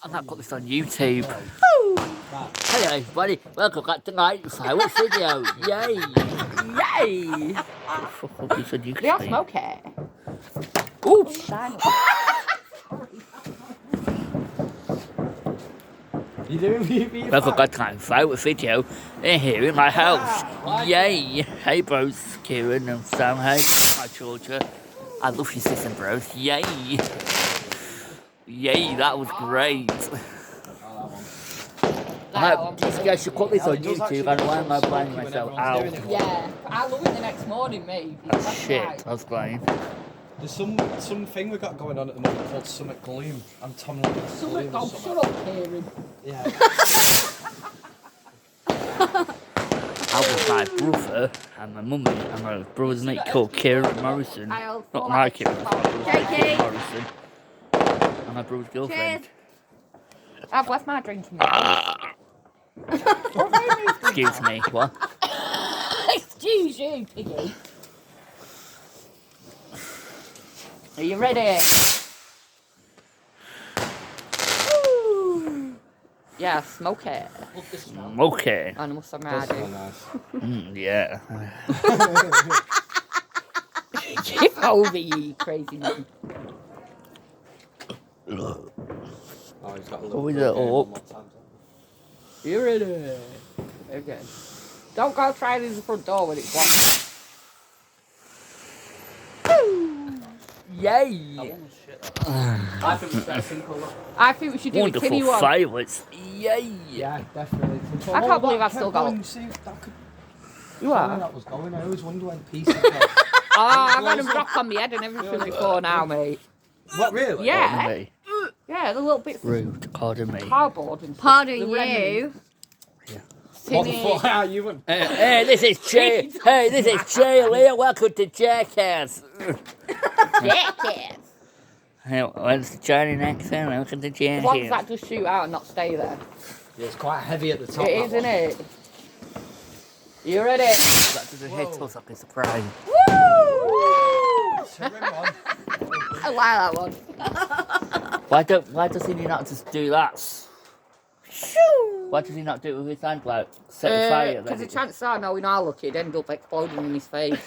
I'm gonna put this on YouTube. Hello everybody, welcome back to tonight's fireworks video. Yay! Yay! Fuck you said you They all smoke it. Ooh, shine. You doing me? Welcome back to tonight's fireworks video. And here in my house. Yay! Hey bros, Kieran and Sam. Hey, hi Georgia. I love your sister bros. Yay! Yay, that was great. You guys should put this on YouTube, and why am I blaming myself out? Yeah, I love it the next morning, mate. Shit, I was playing. There's something we got going on at the moment called Summit Gloom. I'm Tom Lawrence. Summit Gloom, shut up, Kieran. Yeah. I was my brother and my mummy and my brother's mate called Kieran Morrison. Not my Kieran, Morrison. And my brother's girlfriend. I've left my drinking. Excuse me, what? Excuse you, piggy. Are you ready? Woo. Yeah, smoke it. Smoke it. I must have mad it. Yeah. Give over, you crazy man. Oh, he's got a What was it up? You ready? Okay. Don't go try it in the front door when it's locked. Yay! I think we should get a single look. I think we should do a Wonderful tinny one. fireworks. Yay! Yeah, definitely. I can't believe I've still got it. You are? That was going. I always wonder when pieces go. Oh, I've had them drop on my head and everything before now, mate. What, really? Yeah. Yeah, the little bits Rude, pardon me. of cardboard and stuff. Pardon The you. remnants. What the Tinny. fuck are you and... Hey, this is Jay. Hey, this is Jay here. Welcome to Jackass. Jackass. Hey, what's the Chinese accent? Welcome to Jackass. What does that just shoot out and not stay there? Yeah, it's quite heavy at the top. It is, isn't it? You ready? That doesn't hit us like a surprise. Woo! Rim on. I like that one. Why does he not just do that? Why does he not do it with his hand, like set the fire? Because the chances are, knowing how lucky, it'd end up exploding in his face.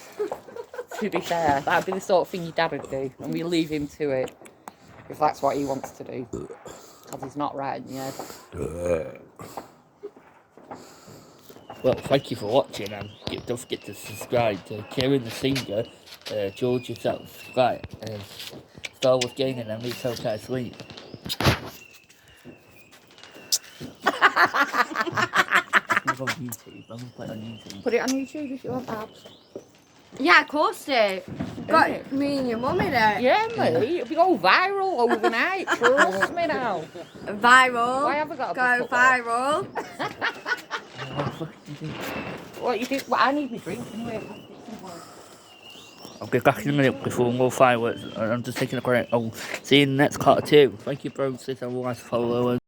To be fair, that'd be the sort of thing your dad would do, and we leave him to it if that's what he wants to do. Because he's not right in the head. Well, thank you for watching, and don't forget to subscribe to Kieran the Singer, George yourself, right, Star Wars Gaming, and me so can't sleep. I'm on YouTube. I'm gonna play it on YouTube. Put it on YouTube if you want, Babs. Yeah, of course, Dave. Got it? me and your mum in it. Yeah, mate. It'll be go viral overnight. Trust me now. Viral. Why have I got to Go put that? viral. What you do? Well, I need my drink anyway. I'll get back in a minute before more fireworks. I'm just taking a break. I'll see you in the next part 2. Thank you, bro, sis, and all my followers.